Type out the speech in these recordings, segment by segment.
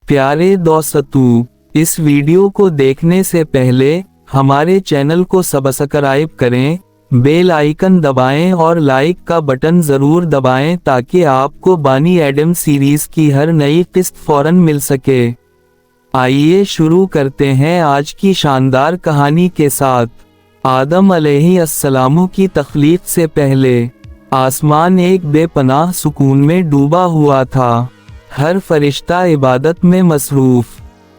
प्यारे दोस्तों, इस वीडियो को देखने से पहले हमारे चैनल को सब्सक्राइब करें, बेल आइकन दबाएं और लाइक का बटन जरूर दबाएं ताकि आपको बानी एडम सीरीज की हर नई किस्त फौरन मिल सके। आइए शुरू करते हैं आज की शानदार कहानी के साथ। आदम अलैहिस्सलाम की तख्लीक से पहले आसमान एक बेपनाह सुकून में डूबा हुआ था। हर फरिश्ता इबादत में मसरूफ,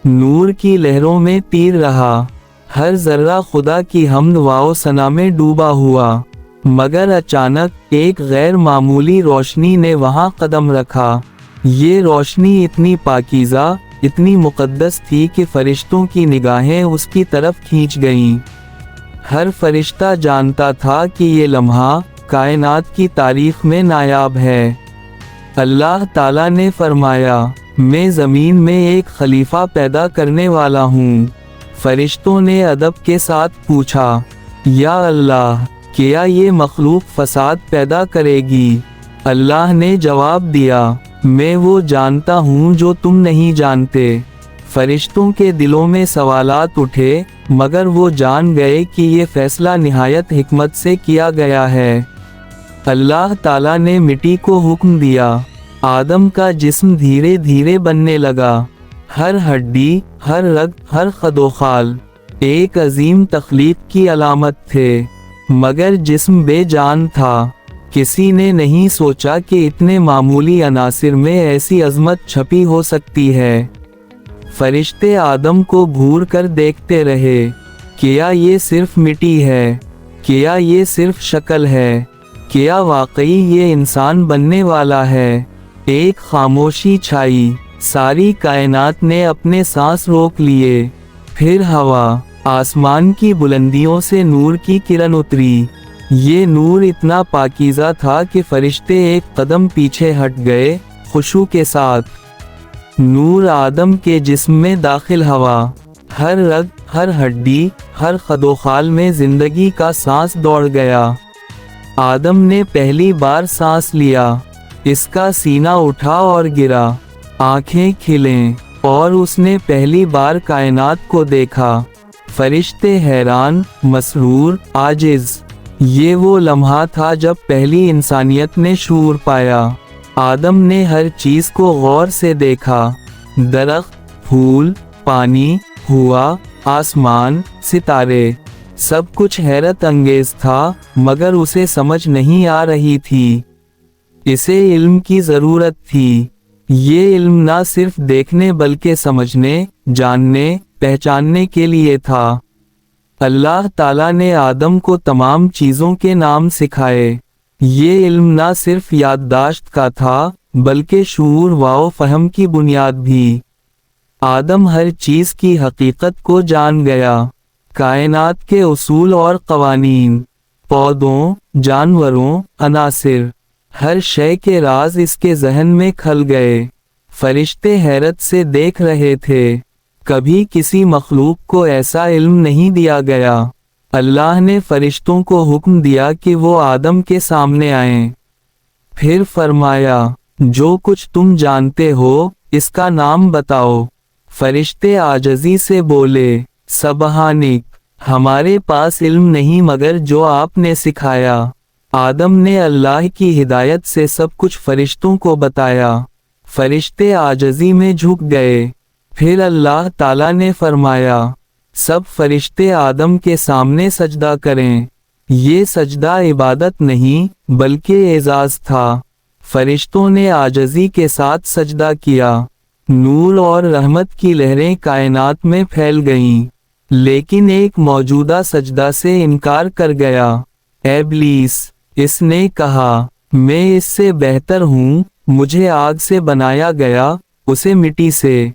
नूर की लहरों में तीर रहा। हर जर्रा खुदा की हम्द व सना में डूबा हुआ। मगर अचानक एक गैर मामूली रोशनी ने वहां कदम रखा। ये रोशनी इतनी पाकीज़ा, इतनी मुक़द्दस थी कि फरिश्तों की निगाहें उसकी तरफ खींच गईं। हर फरिश्ता जानता था कि ये लम्हा कायनात की तारीख में नायाब है। अल्लाह ताला ने फरमाया, मैं ज़मीन में एक खलीफा पैदा करने वाला हूँ। फरिश्तों ने अदब के साथ पूछा, या अल्लाह, क्या ये मखलूक फसाद पैदा करेगी? अल्लाह ने जवाब दिया, मैं वो जानता हूँ जो तुम नहीं जानते। फरिश्तों के दिलों में सवालात उठे, मगर वो जान गए कि ये फैसला निहायत हिकमत से किया गया है। अल्लाह ताला ने मिट्टी को हुक्म दिया। आदम का जिस्म धीरे धीरे बनने लगा। हर हड्डी, हर रग, हर खदोखाल एक अजीम तख्लीक की अलामत थे। मगर जिस्म बेजान था। किसी ने नहीं सोचा कि इतने मामूली अनासिर में ऐसी अजमत छपी हो सकती है। फरिश्ते आदम को घूर कर देखते रहे। क्या ये सिर्फ मिट्टी है? क्या ये सिर्फ शक्ल है? क्या वाकई ये इंसान बनने वाला है? एक खामोशी छाई। सारी कायनात ने अपने सांस रोक लिए। फिर हवा, आसमान की बुलंदियों से नूर की किरण उतरी। ये नूर इतना पाकीज़ा था कि फरिश्ते एक कदम पीछे हट गए, खुशू के साथ। नूर आदम के जिस्म में दाखिल हवा। हर रग, हर हड्डी, हर खदोखाल में जिंदगी का सांस दौड़ गया। आदम ने पहली बार सांस लिया। इसका सीना उठा और गिरा। आंखें खिलें और उसने पहली बार कायनात को देखा। फरिश्ते हैरान, मसरूर, आजिज। ये वो लम्हा था जब पहली इंसानियत ने शूर पाया। आदम ने हर चीज को गौर से देखा। दरख्त, फूल, पानी, हवा, आसमान, सितारे, सब कुछ हैरत अंगेज था, मगर उसे समझ नहीं आ रही थी। इसे इल्म की जरूरत थी। ये इल्म ना सिर्फ देखने बल्कि समझने, जानने, पहचानने के लिए था। अल्लाह ताला ने आदम को तमाम चीज़ों के नाम सिखाए। ये इल्म ना सिर्फ याददाश्त का था, बल्कि शूर व फहम की बुनियाद भी। आदम हर चीज़ की हकीकत को जान गया। कायनात के उसूल और कवानीन, पौधों, जानवरों, अनासिर, हर शय के राज इसके जहन में खल गए। फरिश्ते हैरत से देख रहे थे। कभी किसी मखलूक को ऐसा इल्म नहीं दिया गया। अल्लाह ने फरिश्तों को हुक्म दिया कि वो आदम के सामने आएं। फिर फरमाया, जो कुछ तुम जानते हो, इसका नाम बताओ। फरिश्ते आजजी से बोले, सबहानिक, हमारे पास इल्म नहीं मगर जो आपने सिखाया। आदम ने अल्लाह की हिदायत से सब कुछ फरिश्तों को बताया। फरिश्ते आजजी में झुक गए। फिर अल्लाह ताला ने फरमाया, सब फरिश्ते आदम के सामने सजदा करें। ये सजदा इबादत नहीं बल्कि एजाज था। फरिश्तों ने आजजी के साथ सजदा किया। नूर और रहमत की लहरें कायनात में फैल गईं। लेकिन एक मौजूदा सजदा से इनकार कर गया। इब्लीस, इसने कहा, मैं इससे बेहतर हूँ, मुझे आग से बनाया गया, उसे मिट्टी से।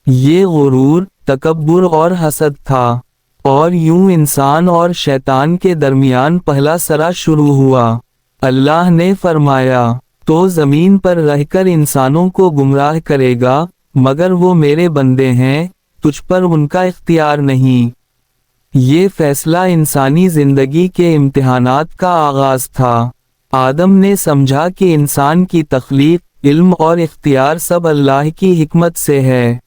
ये गुरूर, तकब्बुर और हसद था। और यूं इंसान और शैतान के दरमियान पहला सरा शुरू हुआ। अल्लाह ने फरमाया, तो ज़मीन पर रहकर इंसानों को गुमराह करेगा, मगर वो मेरे बंदे हैं, तुझ पर उनका इख्तियार नहीं। ये फैसला इंसानी जिंदगी के इम्तिहानात का आगाज था। आदम ने समझा कि इंसान की तख्लीक علم اور اختیار سب اللہ کی حکمت سے ہے۔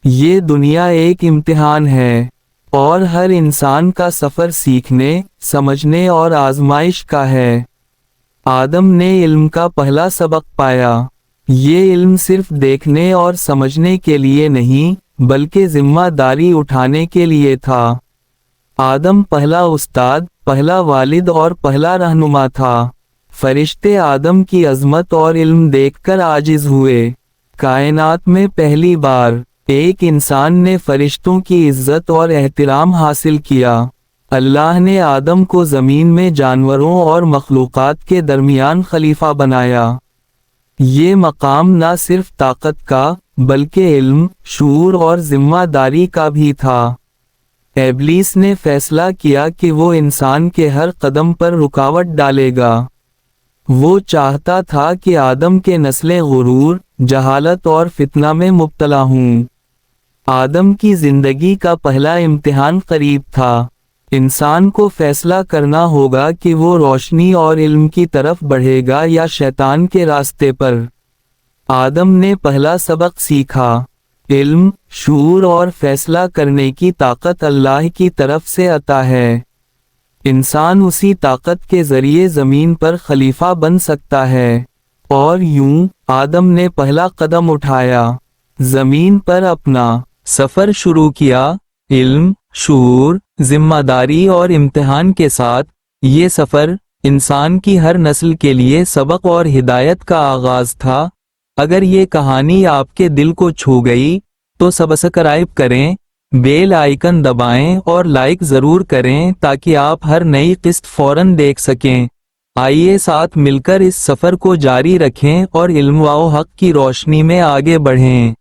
یہ دنیا ایک امتحان ہے اور ہر انسان کا سفر سیکھنے، سمجھنے اور آزمائش کا ہے۔ آدم نے علم کا پہلا سبق پایا۔ یہ علم صرف دیکھنے اور سمجھنے کے لیے نہیں بلکہ ذمہ داری اٹھانے کے لیے تھا۔ آدم پہلا استاد، پہلا والد اور پہلا رہنما تھا۔ فرشتے آدم کی عظمت اور علم دیکھ کر عاجز ہوئے۔ کائنات میں پہلی بار ایک انسان نے فرشتوں کی عزت اور احترام حاصل کیا۔ اللہ نے آدم کو زمین میں جانوروں اور مخلوقات کے درمیان خلیفہ بنایا۔ یہ مقام نہ صرف طاقت کا بلکہ علم، شعور اور ذمہ داری کا بھی تھا۔ ابلیس نے فیصلہ کیا کہ وہ انسان کے ہر قدم پر رکاوٹ ڈالے گا۔ وہ چاہتا تھا کہ آدم کے نسلیں غرور، جہالت اور فتنہ میں مبتلا ہوں۔ آدم کی زندگی کا پہلا امتحان قریب تھا۔ انسان کو فیصلہ کرنا ہوگا کہ وہ روشنی اور علم کی طرف بڑھے گا یا شیطان کے راستے پر۔ آدم نے پہلا سبق سیکھا۔ علم، شعور اور فیصلہ کرنے کی طاقت اللہ کی طرف سے عطا ہے۔ انسان اسی طاقت کے ذریعے زمین پر خلیفہ بن سکتا ہے۔ اور یوں آدم نے پہلا قدم اٹھایا، زمین پر اپنا سفر شروع کیا۔ علم، شعور، ذمہ داری اور امتحان کے ساتھ یہ سفر انسان کی ہر نسل کے لیے سبق اور ہدایت کا آغاز تھا۔ اگر یہ کہانی آپ کے دل کو چھو گئی تو سبسکرائب کریں، بیل آئیکن دبائیں اور لائک ضرور کریں تاکہ آپ ہر نئی قسط فوراً دیکھ سکیں۔ آئیے ساتھ مل کر اس سفر کو جاری رکھیں اور علم و حق کی روشنی میں آگے بڑھیں۔